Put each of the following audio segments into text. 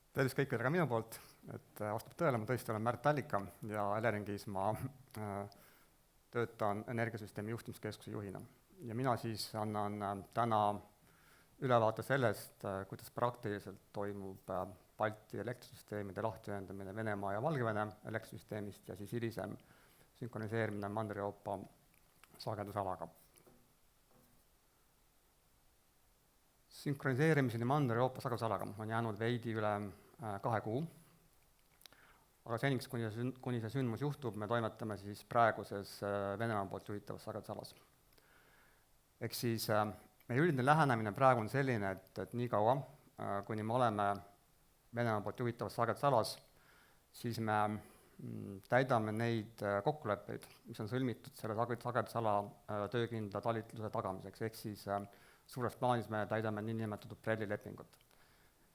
Tervist kõikidele ka minu poolt, et vastab tõele, ma tõesti olen Märt Allika ja Eleringis ma töötan energiasüsteemi juhtimiskeskuse juhina. Ja mina siis annan täna ülevaate sellest, kuidas praktiliselt toimub Balti elektrisüsteemide lahtiühendamine Venemaa ja Valgevene elektrisüsteemist ja siis hilisem sünkroniseerimine Mandri-Euroopa sagedusalaga. Sünkroniseerimiseni Mandri-Euroopa sagedusalaga on jäänud veidi üle 2 kuu, aga seniks, kuni see sündmus juhtub, me toimetame siis praeguses Venemaa poolt juhitavas sagedusalas. Ehk siis meie üldine lähenemine praegu on selline, et nii kaua, kuni me oleme Venemaa poolt juhitavas sagedusalas, siis me täidame neid kokkuleppeid, mis on sõlmitud selle sagedusala töökindla talitluse tagamiseks, ehk siis suures plaanis me täidame niinimetatud BRELL-i lepingut.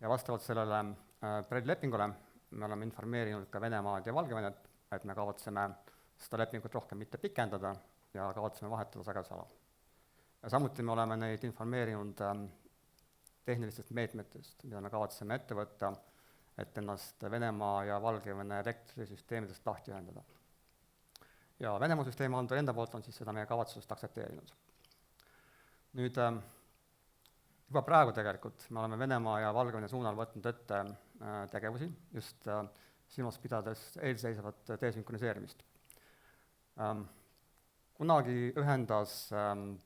Ja vastavalt sellele BRELL-i lepingule me oleme informeerinud ka Venemaad ja Valgevenet, et me kavatseme seda lepingut rohkem mitte pikendada ja kavatseme vahetada sagedusala. Ja samuti me oleme neid informeerinud tehnilistest meetmetest, mida me kavatseme ette võtta, et ennast Venemaa ja Valgevene elektrisüsteemidest lahti ühendada. Ja Venemaa süsteemihaldur enda poolt on siis seda meie kavatsust aktsepteerinud. Nüüd juba praegu tegelikult me oleme Venemaa ja Valgevene suunal võtnud ette tegevusi, just silmas pidades eelseisvat desünkroniseerimist. Kunagi ühendas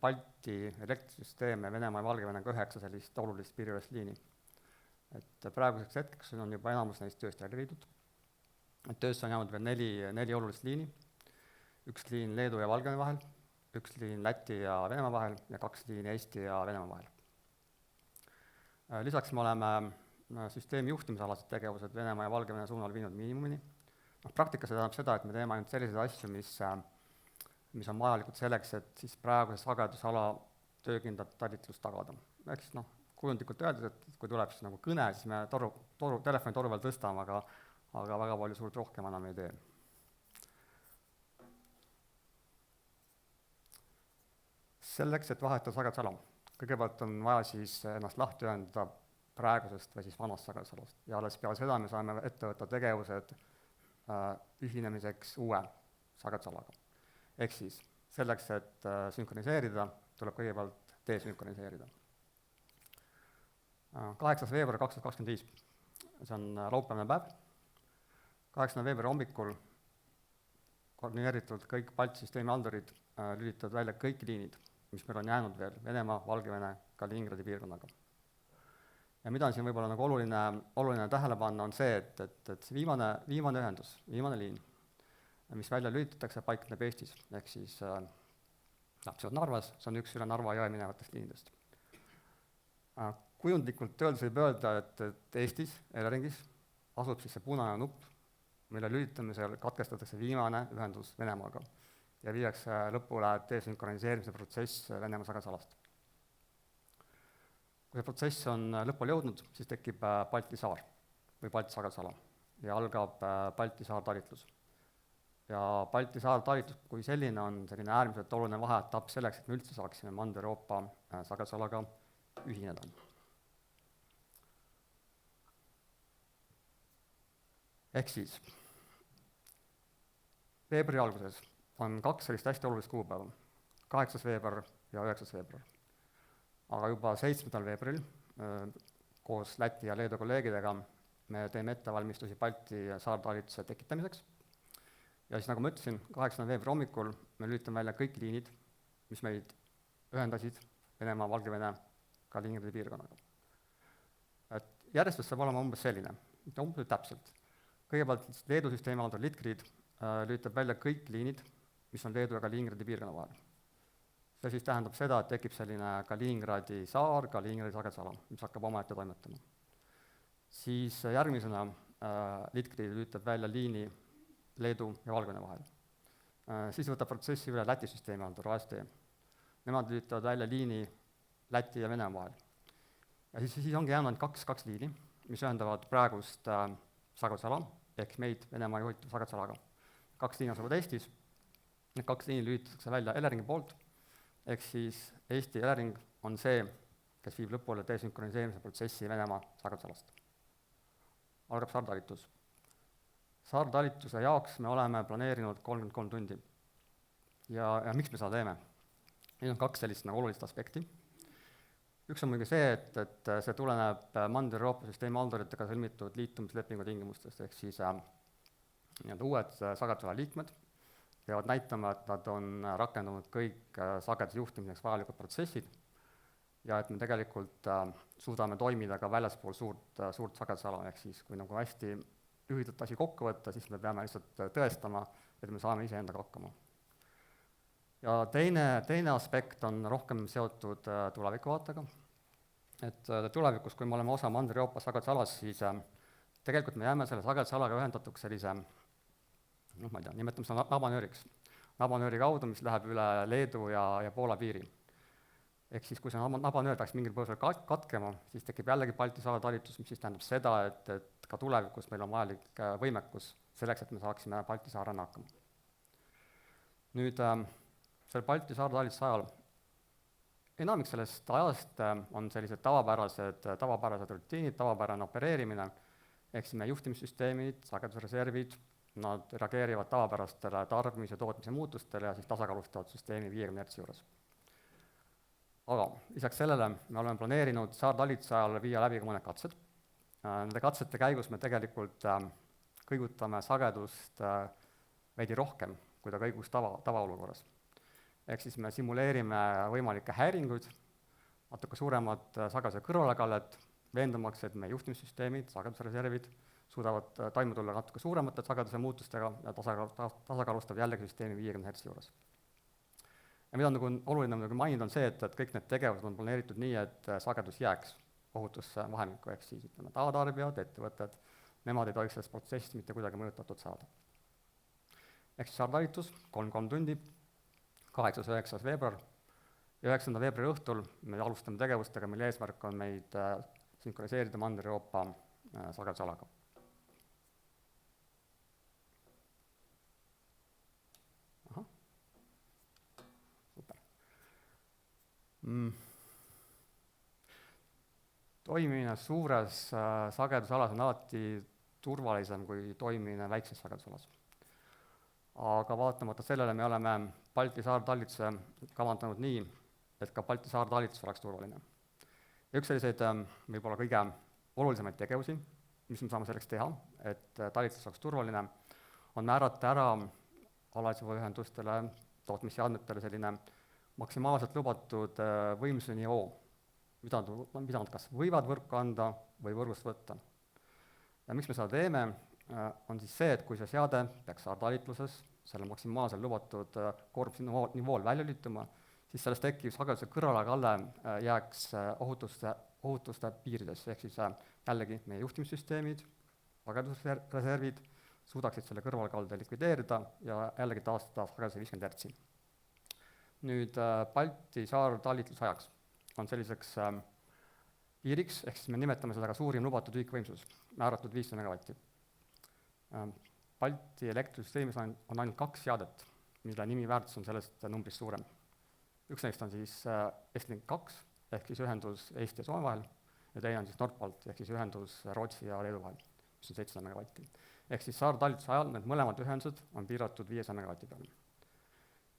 Balti elektrisüsteeme Venemaa ja Valgevenega 9 sellist olulist piiriülest liini. Et praeguseks hetkeks on juba enamus neist tööst välja viidud. Töösse on jäänud veel 4 olulist liini, 1 liin Leedu ja Valgevene vahel, 1 liin Läti ja Venemaa vahel ja 2 liini Eesti ja Venemaa vahel. Lisaks me oleme süsteemi juhtimisalased tegevused Venemaa ja Valgevene suunal viinud miinimumini. Praktikas see tähendab seda, et me teeme ainult selliseid asju, mis on vajalikud selleks, et siis praeguse sagedusala töökindlat talitlust tagada. Ehk siis kujundlikult öeldes, et kui tuleb siis nagu kõne, siis me telefonitoru veel tõstame, aga väga palju suurt rohkem enam ei tee. Selleks, et vahetada sagedusala, kõigepealt on vaja siis ennast lahti ühendada praegusest või siis vanast sagedusalast ja alles peale seda me saame ette võtta tegevused ühinemiseks uue sagedusalaga. Ehk siis selleks, et sünkroniseerida, tuleb kõigepealt desünkroniseerida. 8. veebruar 2025, see on laupäevane päev. 8. veebruari hommikul koordineeritult kõik Balti süsteemi haldurid lülitavad välja kõik liinid, mis meil on jäänud veel Venemaa, Valgevene, Kaliningradi piirkonnaga. Ja mida on siin võib-olla nagu oluline tähele panna, on see, et see viimane ühendus, viimane liin, mis välja lülitatakse, paikneb Eestis, ehk siis see on Narvas, see on üks üle Narva jõe minevatest liinidest. Kujundlikult öeldes võib öelda, et Eestis, Eleringis, asub siis see punane nupp, mille lülitamisel katkestatakse viimane ühendus Venemaaga ja viiakse lõpule desünkroniseerimise protsess Venemaa sagedusalast. Kui see protsess on lõpule jõudnud, siis tekib Balti saar või Balti sagedusala ja algab Balti saar talitlus. Ja Balti saar talitlus kui selline on selline äärmiselt oluline vaheetapp selleks, et me üldse saaksime Mandri-Euroopa sagedusalaga ühineda. Ehk siis veebruari alguses on 2 sellist hästi olulist kuupäeva, 8. veebruar ja 9. veebruar. Aga juba 7. veebruaril koos Läti ja Leedu kolleegidega me teeme ettevalmistusi Balti saartalitluse tekitamiseks. Ja siis nagu ma ütlesin, 8. veebruari hommikul me lülitame välja kõik liinid, mis meid ühendasid Venemaa, Valgevene, Kaliningradi piirkonnaga. Et järjestus saab olema umbes selline, umbes täpselt. Kõigepealt Leedu süsteemi haldur Litgrid lülitab välja kõik liinid, mis on Leedu ja Kaliningradi piirkonna vahel. See siis tähendab seda, et tekib selline Kaliningradi saar, Kaliningradi sagedusala, mis hakkab omaette toimetama. Siis järgmisena Litgrid lülitab välja liini Leedu ja Valgevene vahel. Siis võtab protsessi üle Läti süsteemi haldur AST. Nemad lülitavad välja liini Läti ja Venemaa vahel. Ja siis ongi jäänud 2 liini, mis ühendavad praegust sagedusala, ehk meid Venemaa juhitud sagedusalaga. 2 liini asuvad Eestis, need 2 liini lülitatakse välja Eleringi poolt, ehk siis Eesti Elering on see, kes viib lõpule desünkroniseerimise protsessi Venemaa sagedusalast. algab saartalitlus. Saartalitluse jaoks me oleme planeerinud 33 tundi. Ja miks me seda teeme? Meil on 2 sellist nagu olulist aspekti. Üks on muidugi see, et see tuleneb Mandri-Euroopa süsteemi halduritega sõlmitud liitumislepingu tingimustest, ehk siis uued sagedusala liikmed peavad näitama, et nad on rakendanud kõik sageduse juhtimiseks vajalikud protsessid ja et me tegelikult suudame toimida ka väljaspool suurt sagedusala, ehk siis kui nagu hästi lühidalt asi kokku võtta, siis me peame lihtsalt tõestama, et me saame iseendaga hakkama. Ja teine aspekt on rohkem seotud tulevikuvaatega, et tulevikus, kui me oleme osa Mandri-Euroopa sagedusalast, siis tegelikult me jääme selle sagedusalaga ühendatuks sellise, ma ei tea, nimetame seda nabanööriks. Nabanööri kaudu, mis läheb üle Leedu ja Poola piiri. Ehk siis, kui see nabanöör peaks mingil põhjusel katkema, siis tekib jällegi Balti saartalitlus, mis siis tähendab seda, et ka tulevikus meil on vajalik võimekus selleks, et me saaksime Balti saarena hakkama. Nüüd, selle Balti saartalitluse ajal enamik sellest ajast on sellised tavapärased rutiinid, tavapärane opereerimine, ehk siis meie juhtimissüsteemid, sagedusreservid, nad reageerivad tavapärastele tarbimise ja tootmise muutustele ja siis tasakaalustavad süsteemi 50 Hz juures. Aga lisaks sellele me oleme planeerinud saartalitluse ajal viia läbi ka mõned katsed. Nende katsete käigus me tegelikult kõigutame sagedust veidi rohkem, kui ta kõigus tavaolukorras. Ehk siis me simuleerime võimalikke häiringuid, natuke suuremat sageduse kõrvalekallet, veendumaks, et meie juhtimissüsteemid, sagedusreservid suudavad toime tulla natuke suuremate sageduse muutustega ja tasakaalustavad jällegi süsteemi 50 Hz juures. Ja mida on oluline mainida on see, et kõik need tegevused on planeeritud nii, et sagedus jääks ohutusse vahemikku, ehk siis tavatarbijad, ettevõtted, nemad ei tohiks sellest protsessist mitte kuidagi mõjutatud saada. Ehk siis saartalitlus, 3 tundi, 8.–9. veebruar ja 9. veebruari õhtul me alustame tegevustega, mille eesmärk on meid sünkroniseerida Mandri-Euroopa sagedusalaga. Toimimine suures sagedusalas on alati turvalisem kui toimimine väikses sagedusalas. Aga vaatamata sellele me oleme Balti saartalitluse kavandanud nii, et ka Balti saartalitlus oleks turvaline. Ja üks selliseid võib-olla kõige olulisemaid tegevusi, mis me saame selleks teha, et talitlus oleks turvaline, on määrata ära alaeseühendustele, tootmisseadmetele selline maksimaalselt lubatud võimsuse nivoo, mida nad kas võivad võrku anda või võrgust võtta. Ja miks me seda teeme, on siis see, et kui see seade peaks saartalitluses selle maksimaalselt lubatud koormuse nivool välja lülituma, siis sellest tekkiv sageduse kõrvalekalle jääks ohutuste piiridesse, ehk siis jällegi meie juhtimissüsteemid, sagedusreservid suudaksid selle kõrvalkalde likvideerida ja jällegi taastada sageduse 50 Hz. Nüüd Balti saartalitluse ajaks on selliseks piiriks, ehk siis me nimetame seda ka suurim lubatud ühikvõimsus, määratud 500 megavatti. Balti elektrisüsteemis on ainult 2 seadet, mille nimiväärtus on sellest numbrist suurem. Üks neist on siis Estlink 2, ehk siis ühendus Eesti ja Soome vahel, ja teine on siis Nordpolt, ehk siis ühendus Rootsi ja Leedu vahel, mis on 700 megavatti. Ehk siis saartalitluse ajal need mõlemad ühendused on piiratud 500 megavatti peale.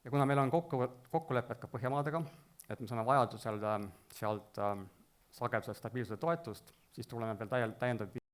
Ja kuna meil on kokkulepped ka Põhjamaadega, et me saame vajadusel sealt sageduse stabiilsuse toetust, siis tuleme veel täiendavalt